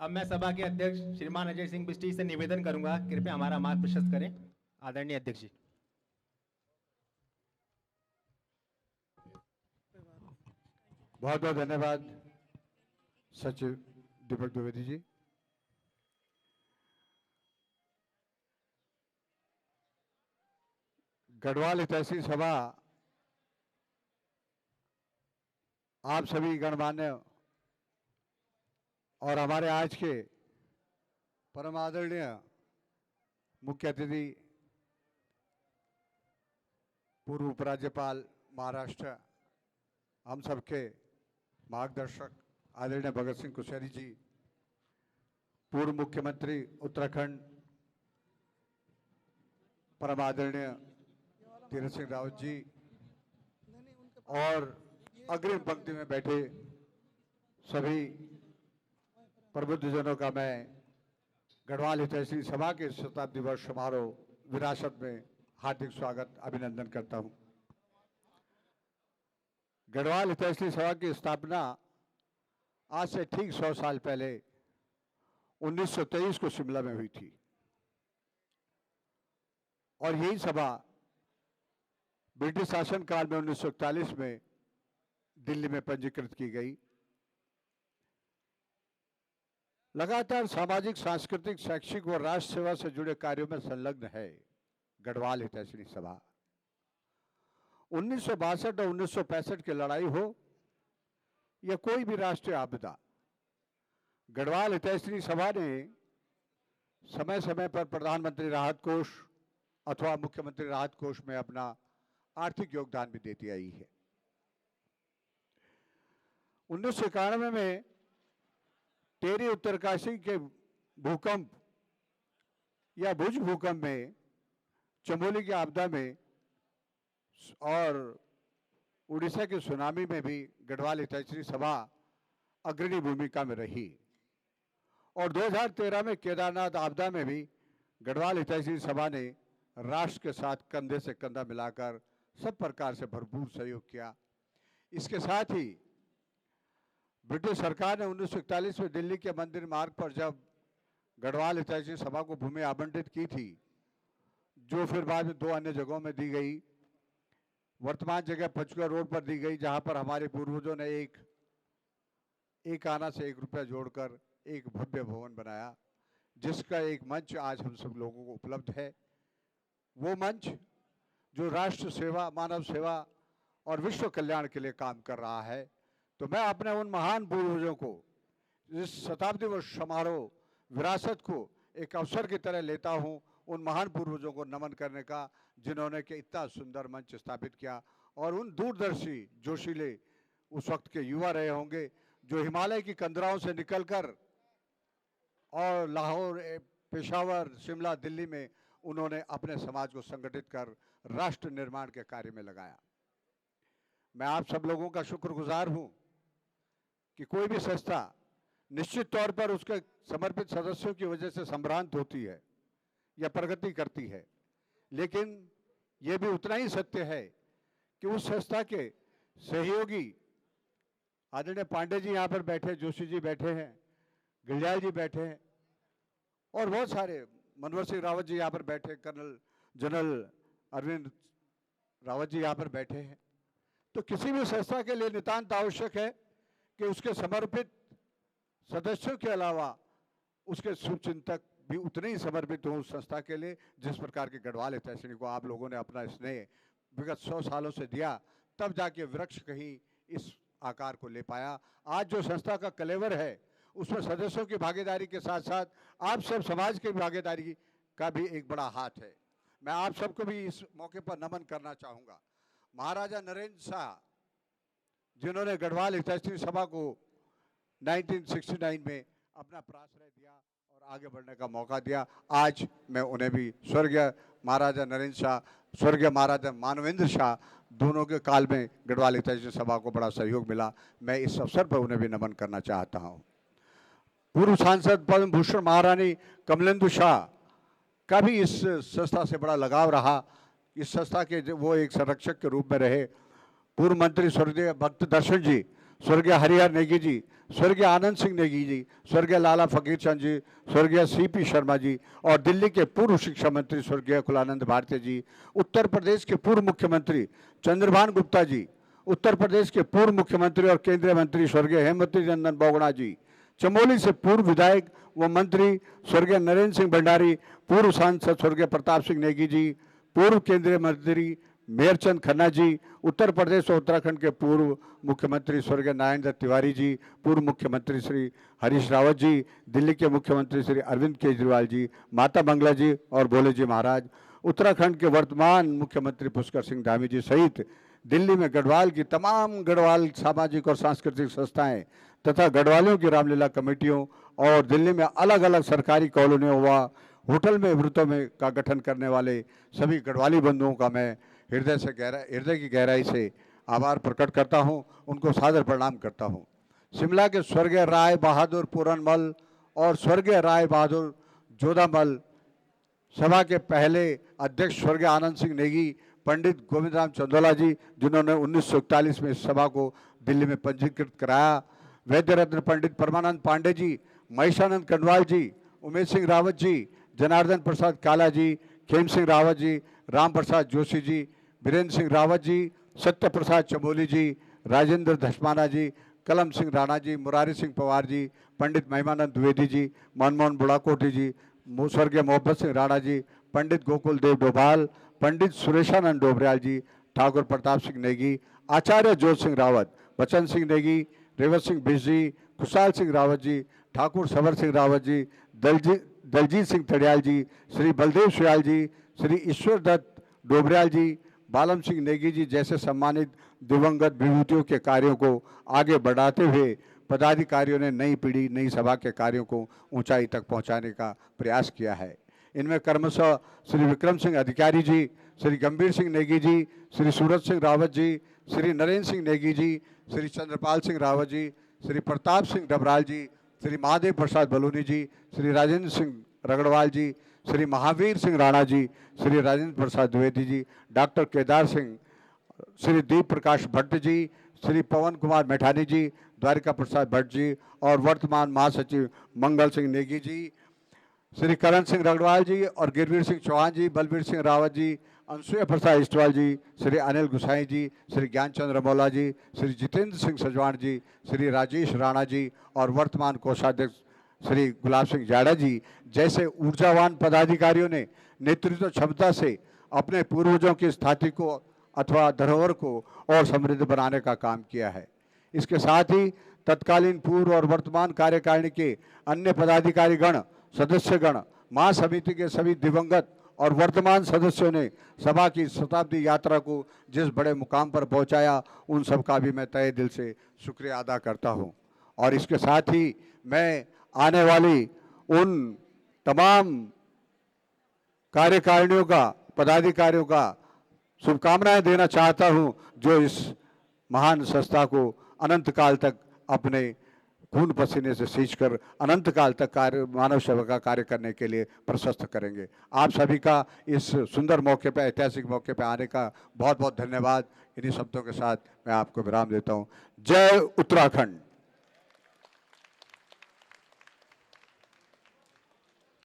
अब मैं सभा के अध्यक्ष श्रीमान अजय सिंह बिष्टी से निवेदन करूंगा, कृपया हमारा मार्ग प्रशस्त करें। आदरणीय अध्यक्ष जी। बहुत बहुत धन्यवाद सचिव दीपक द्विवेदी जी। गढ़वाल हितैषी सभा आप सभी गणमान्य और हमारे आज के परम आदरणीय मुख्य अतिथि पूर्व उपराज्यपाल महाराष्ट्र, हम सबके मार्गदर्शक आदरणीय भगत सिंह कोश्यारी जी, पूर्व मुख्यमंत्री उत्तराखंड परम आदरणीय तीरथ सिंह रावत जी, और अग्रिम पंक्ति में बैठे सभी प्रबुद्धजनों का मैं गढ़वाल हितैषी सभा के शताब्दी वर्ष समारोह विरासत में हार्दिक स्वागत अभिनंदन करता हूं। गढ़वाल हितैषी सभा की स्थापना आज से ठीक 100 साल पहले 1923 को शिमला में हुई थी और यही सभा ब्रिटिश शासन काल में 1941 में दिल्ली में पंजीकृत की गई। लगातार सामाजिक, सांस्कृतिक, शैक्षिक व राष्ट्र सेवा से जुड़े कार्यों में संलग्न है गढ़वाल हितैषी सभा। 1962 और 1965 की लड़ाई हो या कोई भी राष्ट्रीय आपदा, गढ़वाल हितैषी सभा ने समय समय पर प्रधानमंत्री राहत कोष अथवा मुख्यमंत्री राहत कोष में अपना आर्थिक योगदान भी देती आई है। 1991 में टेरी उत्तरकाशी के भूकंप या भुज भूकंप में, चमोली की आपदा में और उड़ीसा के सुनामी में भी गढ़वाल हितैषी सभा अग्रणी भूमिका में रही और 2013 में केदारनाथ आपदा में भी गढ़वाल हितैषी सभा ने राष्ट्र के साथ कंधे से कंधा मिलाकर सब प्रकार से भरपूर सहयोग किया। इसके साथ ही ब्रिटिश सरकार ने 1941 में दिल्ली के मंदिर मार्ग पर जब गढ़वाल हितैषी सभा को भूमि आवंटित की थी, जो फिर बाद में 2 अन्य जगहों में दी गई, वर्तमान जगह पंचकुला रोड पर दी गई, जहां पर हमारे पूर्वजों ने एक आना से 1 रुपया जोड़कर एक भव्य भवन बनाया, जिसका एक मंच आज हम सब लोगों को उपलब्ध है। वो मंच जो राष्ट्र सेवा, मानव सेवा और विश्व कल्याण के लिए काम कर रहा है। तो मैं अपने उन महान पूर्वजों को इस शताब्दी वर्ष समारोह विरासत को एक अवसर की तरह लेता हूं, उन महान पूर्वजों को नमन करने का जिन्होंने कि इतना सुंदर मंच स्थापित किया, और उन दूरदर्शी जोशीले उस वक्त के युवा रहे होंगे जो हिमालय की कंदराओं से निकलकर और लाहौर, पेशावर, शिमला, दिल्ली में उन्होंने अपने समाज को संगठित कर राष्ट्र निर्माण के कार्य में लगाया। मैं आप सब लोगों का शुक्रगुजार हूं कि कोई भी संस्था निश्चित तौर पर उसके समर्पित सदस्यों की वजह से संभ्रांत होती है या प्रगति करती है, लेकिन यह भी उतना ही सत्य है कि उस संस्था के सहयोगी आदरणीय पांडे जी यहाँ पर बैठे, जोशी जी बैठे हैं, गिलजाई जी बैठे हैं और बहुत सारे, मनोहर सिंह रावत जी यहाँ पर बैठे, कर्नल जनरल अरविंद रावत जी यहाँ पर बैठे हैं। तो किसी भी संस्था के लिए नितांत आवश्यक है कि उसके समर्पित सदस्यों के अलावा उसके शुभचिंतक भी उतने ही समर्पित हों उस संस्था के लिए, जिस प्रकार के गढ़वाल हितैषी को आप लोगों ने अपना स्नेह विगत 100 सालों से दिया, तब जाके वृक्ष कहीं इस आकार को ले पाया। आज जो संस्था का कलेवर है उसमें सदस्यों की भागीदारी के साथ साथ आप सब समाज की भागीदारी का भी एक बड़ा हाथ है। मैं आप सबको भी इस मौके पर नमन करना चाहूँगा। महाराजा नरेंद्र शाह, जिन्होंने गढ़वाल हितैषी सभा को 1969 में अपना प्राश्रय दिया और आगे बढ़ने का मौका दिया, आज मैं उन्हें भी, स्वर्गीय महाराजा नरेंद्र शाह, स्वर्गीय महाराजा मानवेंद्र शाह, दोनों के काल में गढ़वाल हितैषी सभा को बड़ा सहयोग मिला। मैं इस अवसर पर उन्हें भी नमन करना चाहता हूँ। पूर्व सांसद पद्म भूषण महारानी कमलेंदु शाह का भी इस संस्था से बड़ा लगाव रहा। इस संस्था के वो एक संरक्षक के रूप में रहे। पूर्व मंत्री स्वर्गीय भक्त दर्शन जी स्वर्गीय हरिहर नेगी जी, स्वर्गीय आनंद सिंह नेगी जी, स्वर्गीय लाला फकीर चंद जी, स्वर्गीय सीपी शर्मा जी और दिल्ली के पूर्व शिक्षा मंत्री स्वर्गीय कुलानंद भारती जी, उत्तर प्रदेश के पूर्व मुख्यमंत्री चंद्रभान गुप्ता जी, उत्तर प्रदेश के पूर्व मुख्यमंत्री और केंद्रीय मंत्री स्वर्गीय हेमवती नंदन बोगड़ा जी, चमोली से पूर्व विधायक व मंत्री स्वर्गीय नरेंद्र सिंह भंडारी, पूर्व सांसद स्वर्गीय प्रताप सिंह नेगी जी, पूर्व केंद्रीय मंत्री मेहरचंद खन्ना जी, उत्तर प्रदेश और उत्तराखंड के पूर्व मुख्यमंत्री स्वर्गीय नारायण दत्त तिवारी जी, पूर्व मुख्यमंत्री श्री हरीश रावत जी, दिल्ली के मुख्यमंत्री श्री अरविंद केजरीवाल जी, माता मंगला जी और भोले जी महाराज, उत्तराखंड के वर्तमान मुख्यमंत्री पुष्कर सिंह धामी जी सहित दिल्ली में गढ़वाल की तमाम गढ़वाल सामाजिक और सांस्कृतिक संस्थाएं तथा गढ़वालियों की रामलीला कमेटियों और दिल्ली में अलग अलग सरकारी कॉलोनियों व होटल में वृत्तों में का गठन करने वाले सभी गढ़वाली बंधुओं का मैं हृदय की गहराई से आभार प्रकट करता हूं, उनको सादर प्रणाम करता हूं। शिमला के स्वर्गीय राय बहादुर पूरनमल और स्वर्गीय राय बहादुर जोधामल सभा के पहले अध्यक्ष स्वर्गीय आनंद सिंह नेगी, पंडित गोविंद राम चंदोला जी जिन्होंने 1941 में इस सभा को दिल्ली में पंजीकृत कराया, वैद्य रत्न पंडित परमानंद पांडे जी, महेशानंद कंडवाल जी, उमेश सिंह रावत जी, जनार्दन प्रसाद काला जी, खेम सिंह रावत जी, राम प्रसाद जोशी जी, वीरेंद्र सिंह रावत जी, सत्य प्रसाद चमोली जी, राजेंद्र धस्माना जी, कलम सिंह राणा जी, मुरारी सिंह पवार जी, पंडित महिमानंद द्विवेदी जी, मनमोहन बुढ़ाकोटी जी, स्वर्गीय मोहब्बत सिंह राणा जी, पंडित गोकुल देव डोभाल, पंडित सुरेशानंद डोबरियाल जी, ठाकुर प्रताप सिंह नेगी, आचार्य जोत सिंह रावत, बचन सिंह नेगी, रेवत सिंह बिश जी, खुशहाल सिंह रावत जी, ठाकुर सबर सिंह रावत जी, दलजीत सिंह तड़ियाल जी, श्री बलदेव सुयाल जी, श्री ईश्वर दत्त डोबरियाल जी, बालम सिंह नेगी जी जैसे सम्मानित दिवंगत विभूतियों के कार्यों को आगे बढ़ाते हुए पदाधिकारियों ने नई पीढ़ी नई सभा के कार्यों को ऊंचाई तक पहुंचाने का प्रयास किया है। इनमें क्रमशः श्री विक्रम सिंह अधिकारी जी, श्री गंभीर सिंह नेगी जी, श्री सूरज सिंह रावत जी, श्री नरेंद्र सिंह नेगी जी, श्री चंद्रपाल सिंह रावत जी, श्री प्रताप सिंह डबराल जी, श्री महादेव प्रसाद बलूनी जी, श्री राजेंद्र सिंह रगड़वाल जी, श्री महावीर सिंह राणा जी, श्री राजेंद्र प्रसाद द्विवेदी जी, डॉक्टर केदार सिंह, श्री दीप प्रकाश भट्ट जी, श्री पवन कुमार मैठानी जी, द्वारिका प्रसाद भट्ट जी और वर्तमान महासचिव मंगल सिंह नेगी जी, श्री करण सिंह रगड़वाल जी और गिरवीर सिंह चौहान जी, बलबीर सिंह रावत जी, अनसुया प्रसाद इस्टवाल जी, श्री अनिल गुसाई जी, श्री ज्ञानचंद्र मौला जी, श्री जितेंद्र सिंह सजवाण जी, श्री राजेश राणा जी और वर्तमान कोषाध्यक्ष श्री गुलाब सिंह जाड़ा जी जैसे ऊर्जावान पदाधिकारियों ने नेतृत्व क्षमता से अपने पूर्वजों की स्थाति को अथवा धरोहर को और समृद्ध बनाने का काम किया है। इसके साथ ही तत्कालीन पूर्व और वर्तमान कार्यकारिणी के अन्य पदाधिकारीगण, सदस्यगण, महासमिति के सभी दिवंगत और वर्तमान सदस्यों ने सभा की शताब्दी यात्रा को जिस बड़े मुकाम पर पहुंचाया, उन सब का भी मैं तहे दिल से शुक्रिया अदा करता हूं। और इसके साथ ही मैं आने वाली उन तमाम कार्यकारिणियों का, पदाधिकारियों का शुभकामनाएं देना चाहता हूं जो इस महान संस्था को अनंत काल तक अपने खून पसीने से सींचकर अनंत काल तक मानव सेवा का कार्य करने के लिए प्रशस्त करेंगे। आप सभी का इस सुंदर मौके पर, ऐतिहासिक मौके पर आने का बहुत बहुत धन्यवाद। इन्हीं शब्दों के साथ मैं आपको विराम देता हूं। जय उत्तराखंड।